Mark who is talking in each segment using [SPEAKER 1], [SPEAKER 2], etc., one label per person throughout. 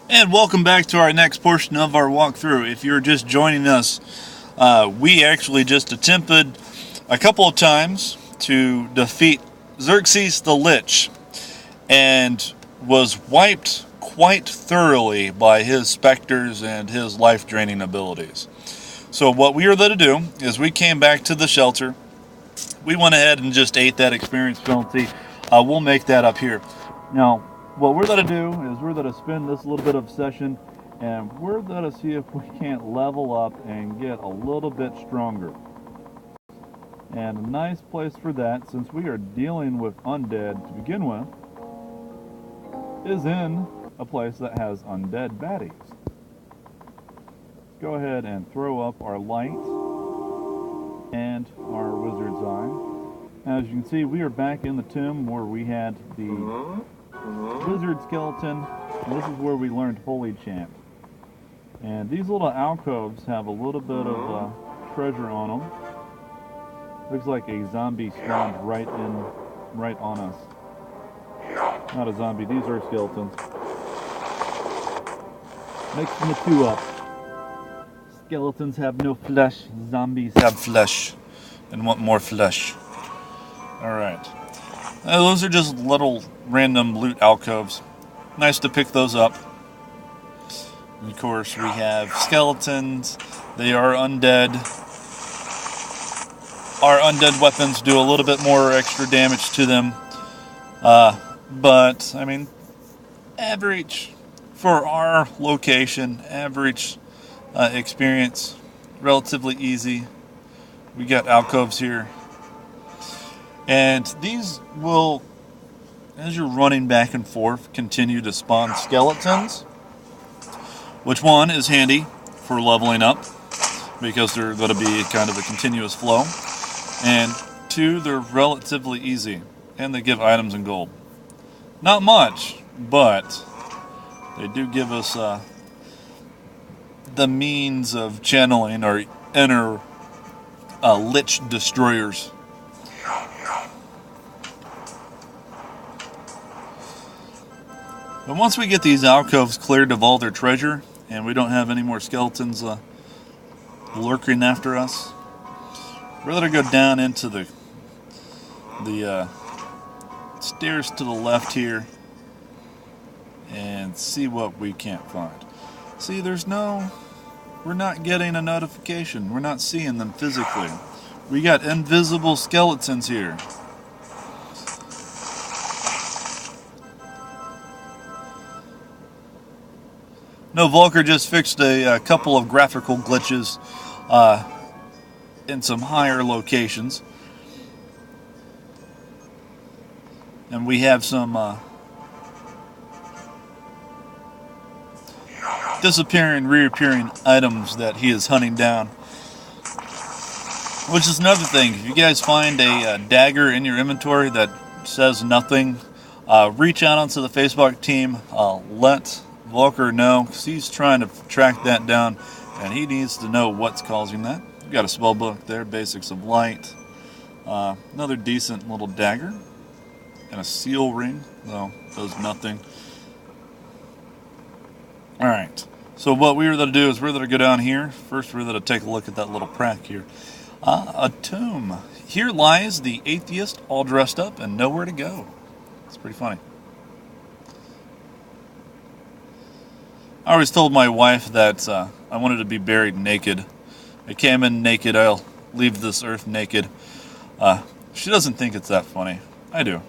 [SPEAKER 1] And welcome back to our next portion of our walkthrough. If you're just joining us, we actually just attempted a couple of times to defeat Xerxes the Lich and was wiped quite thoroughly by his specters and his life-draining abilities. So what we were there to do is we came back to the shelter. We went ahead and just ate that experience penalty. We'll make that up here. Now, what we're going to do is we're going to spend this little bit of session and we're going to see if we can't level up and get a little bit stronger. And a nice place for that, since we are dealing with undead to begin with, is in a place that has undead baddies. Let's go ahead and throw up our light and our wizard's eye. As you can see, we are back in the tomb where we had the wizard skeleton. This is where we learned Holy Chant. And these little alcoves have a little bit of treasure on them. Looks like a zombie spawned right on us. Not a zombie, these are skeletons. Mixing the two up. Skeletons have no flesh, zombies have flesh and want more flesh. Alright. Those are just little random loot alcoves. Nice to pick those up. And of course, we have skeletons. They are undead. Our undead weapons do a little bit more extra damage to them. But, I mean, average for our location, average experience, relatively easy. We got alcoves here. And these will, as you're running back and forth, continue to spawn skeletons. Which one is handy for leveling up, because they're going to be kind of a continuous flow. And two, they're relatively easy, and they give items and gold. Not much, but they do give us the means of channeling our inner lich destroyers. But once we get these alcoves cleared of all their treasure, and we don't have any more skeletons lurking after us, we're going to go down into the stairs to the left here and see what we can't find. See, we're not getting a notification. We're not seeing them physically. We got invisible skeletons here. No, Volker just fixed a couple of graphical glitches in some higher locations. And we have some disappearing, reappearing items that he is hunting down. Which is another thing. If you guys find a dagger in your inventory that says nothing, reach out onto the Facebook team. Let Volker know, because he's trying to track that down, and he needs to know what's causing that. We've got a spell book there, Basics of Light. Another decent little dagger. And a seal ring, though does nothing. Alright, so what we were going to do is we're going to go down here. First we're going to take a look at that little crack here. A tomb. Here lies the atheist, all dressed up and nowhere to go. It's pretty funny. I always told my wife that I wanted to be buried naked. I came in naked, I'll leave this earth naked. She doesn't think it's that funny. I do.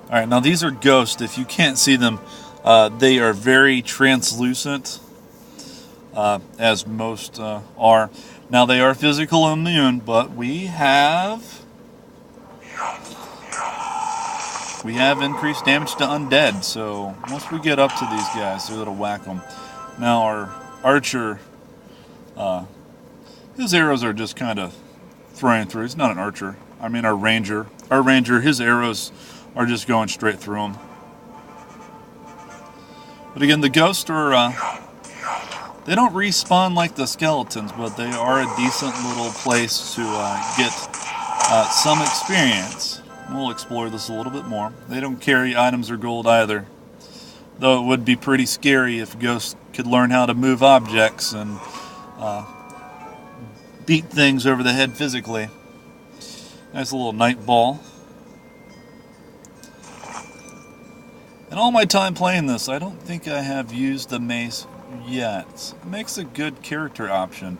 [SPEAKER 1] Alright, now these are ghosts. If you can't see them, they are very translucent, as most are. Now they are physical immune, but we have increased damage to undead. So once we get up to these guys, they're going to whack them. Now our archer, his arrows are just kind of throwing through. He's not an archer. I mean our ranger. Our ranger, his arrows are just going straight through him. But again, the ghosts are, they don't respawn like the skeletons, but they are a decent little place to get some experience. We'll explore this a little bit more. They don't carry items or gold either. Though it would be pretty scary if ghosts could learn how to move objects and beat things over the head physically. Nice little night ball. In all my time playing this, I don't think I have used the mace yet. It makes a good character option.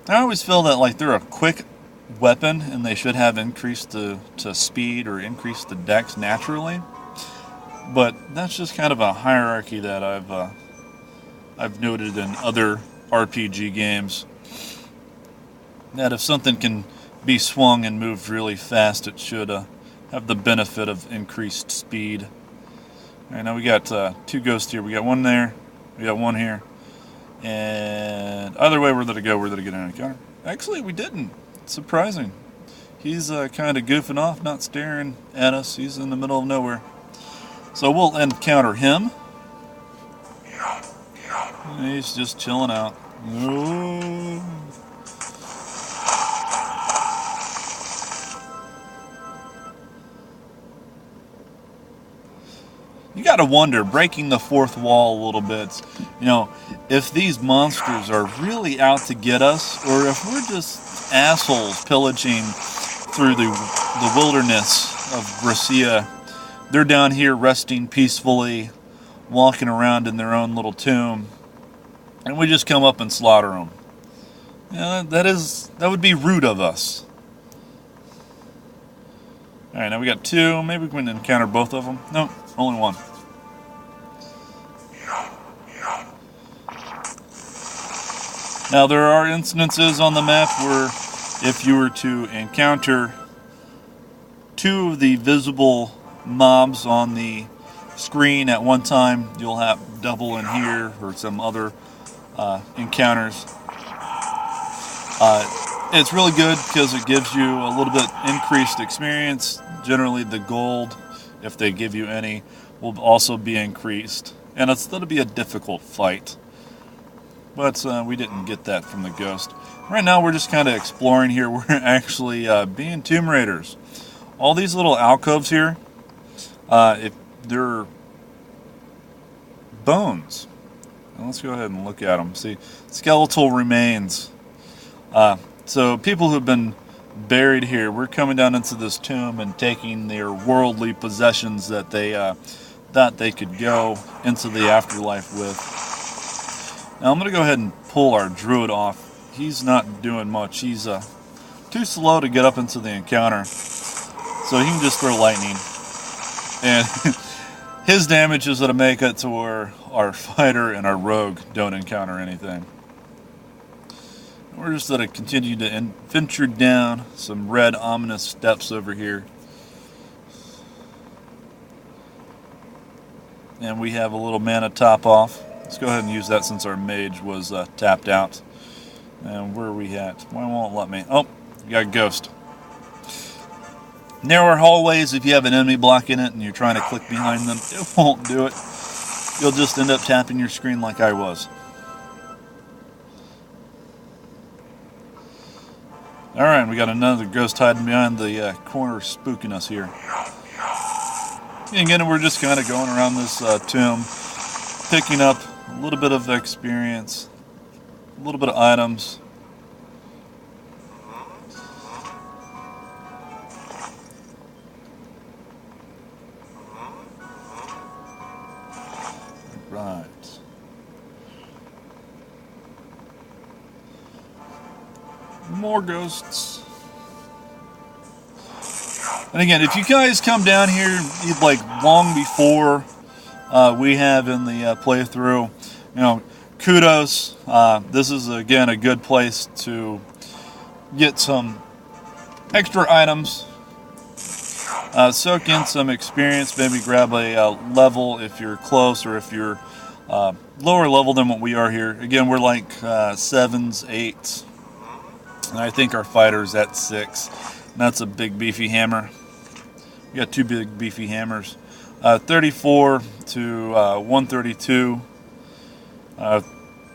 [SPEAKER 1] I always feel that like they're a quick weapon and they should have increased to speed or increased the dex naturally. But that's just kind of a hierarchy that I've noted in other RPG games. That if something can be swung and moved really fast, it should have the benefit of increased speed. Alright, now we got two ghosts here. We got one there, we got one here. And either way, where did it go? Where did it get an encounter? Actually, we didn't. It's surprising. He's kind of goofing off, not staring at us. He's in the middle of nowhere. So we'll encounter him. And he's just chilling out. Ooh. You gotta wonder, breaking the fourth wall a little bit, you know, if these monsters are really out to get us, or if we're just assholes pillaging through the wilderness of Brescia. They're down here resting peacefully, walking around in their own little tomb, and we just come up and slaughter them. Yeah, that would be rude of us. Alright, now we got two. Maybe we can encounter both of them. No, only one. Now there are instances on the map where if you were to encounter two of the visible mobs on the screen at one time, you'll have double in here or some other encounters. It's really good because it gives you a little bit increased experience. Generally the gold, if they give you any, will also be increased. And it's going to be a difficult fight. But we didn't get that from the ghost. Right now we're just kind of exploring here. We're actually being Tomb Raiders. All these little alcoves here, if they're bones. Now let's go ahead and look at them. See, skeletal remains. So people who've been buried here, we're coming down into this tomb and taking their worldly possessions that they thought they could go into the afterlife with. Now I'm going to go ahead and pull our druid off. He's not doing much. He's too slow to get up into the encounter. So he can just throw lightning. And his damage is going to make it to where our fighter and our rogue don't encounter anything. We're just going to continue to venture down some red ominous steps over here. And we have a little mana top off. Let's go ahead and use that since our mage was tapped out. And where are we at? Why won't it let me? Oh, you got a ghost. Narrower hallways, if you have an enemy blocking it and you're trying to click behind them, it won't do it. You'll just end up tapping your screen like I was. Alright, we got another ghost hiding behind the corner spooking us here. And again, we're just kind of going around this tomb, picking up a little bit of experience, a little bit of items. Right. More ghosts. And again, if you guys come down here like long before we have in the playthrough, you know, kudos. This is again a good place to get some extra items, soak in some experience, maybe grab a level if you're close, or if you're lower level than what we are here. Again, we're like 7s, 8s, and I think our fighter's at 6. And that's a big beefy hammer. We got two big beefy hammers. 34 to 132.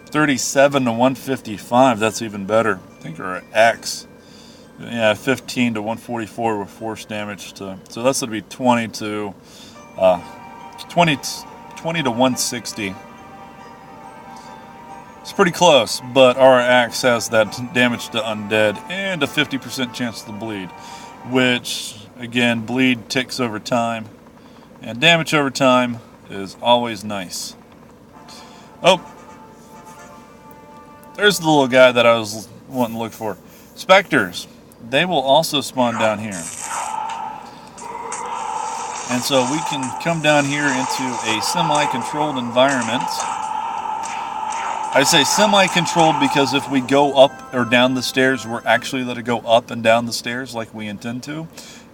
[SPEAKER 1] 37 to 155. That's even better. I think our axe. Yeah, 15 to 144 with force damage. So that's going to be 20 to 120 to 160. It's pretty close, but our axe has that damage to undead and a 50% chance to bleed, which, again, bleed ticks over time, and damage over time is always nice. Oh, there's the little guy that I was wanting to look for. Specters, they will also spawn down here. And so we can come down here into a semi-controlled environment. I say semi-controlled because if we go up or down the stairs, we're actually let it go up and down the stairs like we intend to.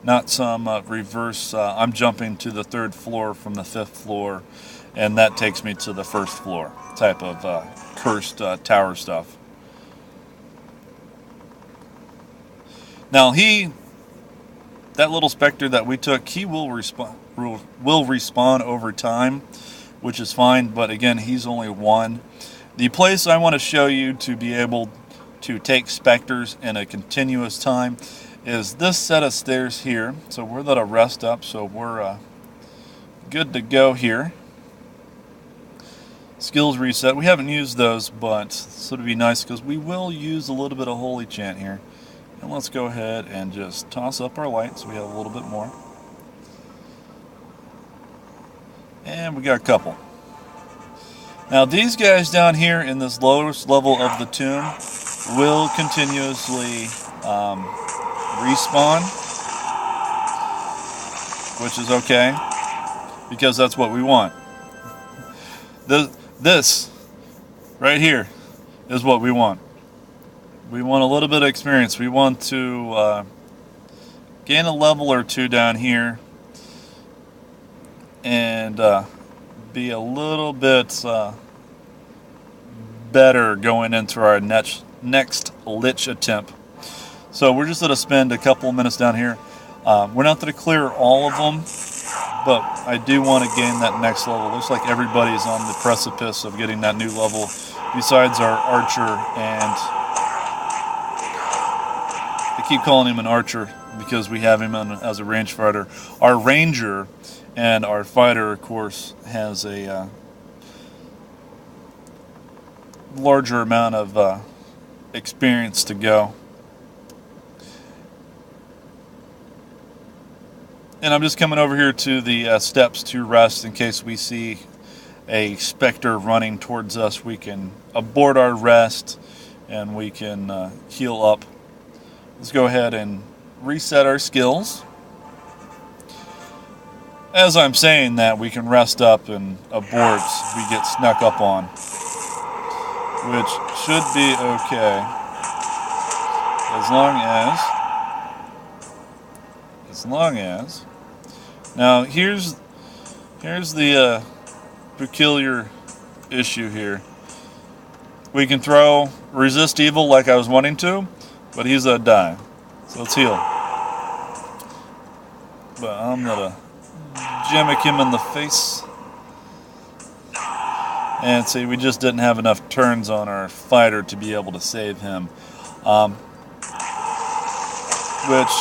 [SPEAKER 1] Not some reverse, I'm jumping to the 3rd floor from the 5th floor, and that takes me to the 1st floor type of cursed tower stuff. Now that little specter that we took, he will respawn over time, which is fine, but again, he's only one. The place I want to show you to be able to take specters in a continuous time is this set of stairs here. So we're let to rest up, so we're good to go here. Skills reset. We haven't used those, but this would be nice because we will use a little bit of holy chant here. And let's go ahead and just toss up our lights. We have a little bit more. And we got a couple. Now these guys down here in this lowest level of the tomb will continuously respawn, which is okay, because that's what we want. This right here is what we want. We want a little bit of experience. We want to gain a level or two down here and be a little bit better going into our next lich attempt. So we're just going to spend a couple of minutes down here. We're not going to clear all of them, but I do want to gain that next level. Looks like everybody's on the precipice of getting that new level, besides our archer, and I keep calling him an archer because we have him as a range fighter. Our ranger and our fighter, of course, has a larger amount of experience to go. And I'm just coming over here to the steps to rest in case we see a specter running towards us. We can abort our rest and we can heal up. Let's go ahead and reset our skills. As I'm saying that, we can rest up and abort if we get snuck up on, which should be okay, as long as. Now here's the peculiar issue here. We can throw resist evil like I was wanting to, but he's a die. So let's heal. But I'm gonna jimmick him in the face. And see, we just didn't have enough turns on our fighter to be able to save him. Which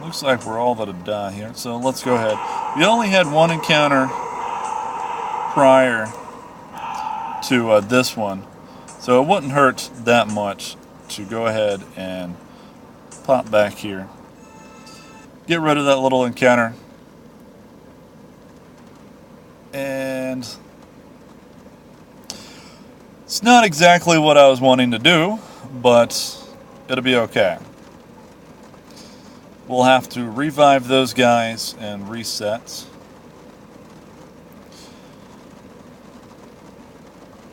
[SPEAKER 1] looks like we're all gonna die here. So let's go ahead. We only had one encounter prior to this one, so it wouldn't hurt that much to go ahead and pop back here. Get rid of that little encounter. And it's not exactly what I was wanting to do, but it'll be okay. We'll have to revive those guys and reset.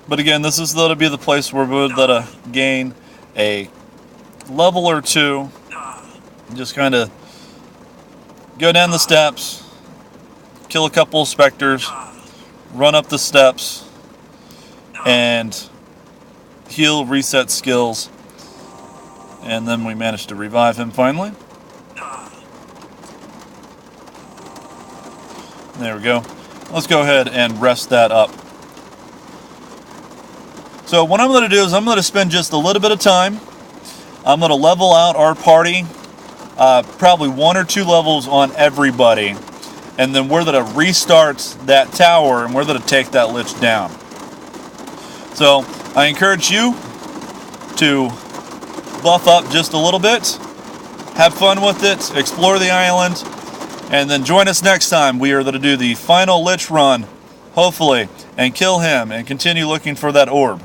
[SPEAKER 1] But again, this is going to be the place where we're going to gain a level or two. Just kind of go down the steps, kill a couple of specters, run up the steps, and heal, reset skills. And then we managed to revive him finally. There we go. Let's go ahead and rest that up. So what I'm going to do is I'm going to spend just a little bit of time. I'm going to level out our party, probably 1 or 2 levels on everybody. and then we're going to restart that tower, and we're going to take that lich down. So I encourage you to buff up just a little bit, have fun with it, explore the island, and then join us next time. We are going to do the final lich run, hopefully, and kill him and continue looking for that orb.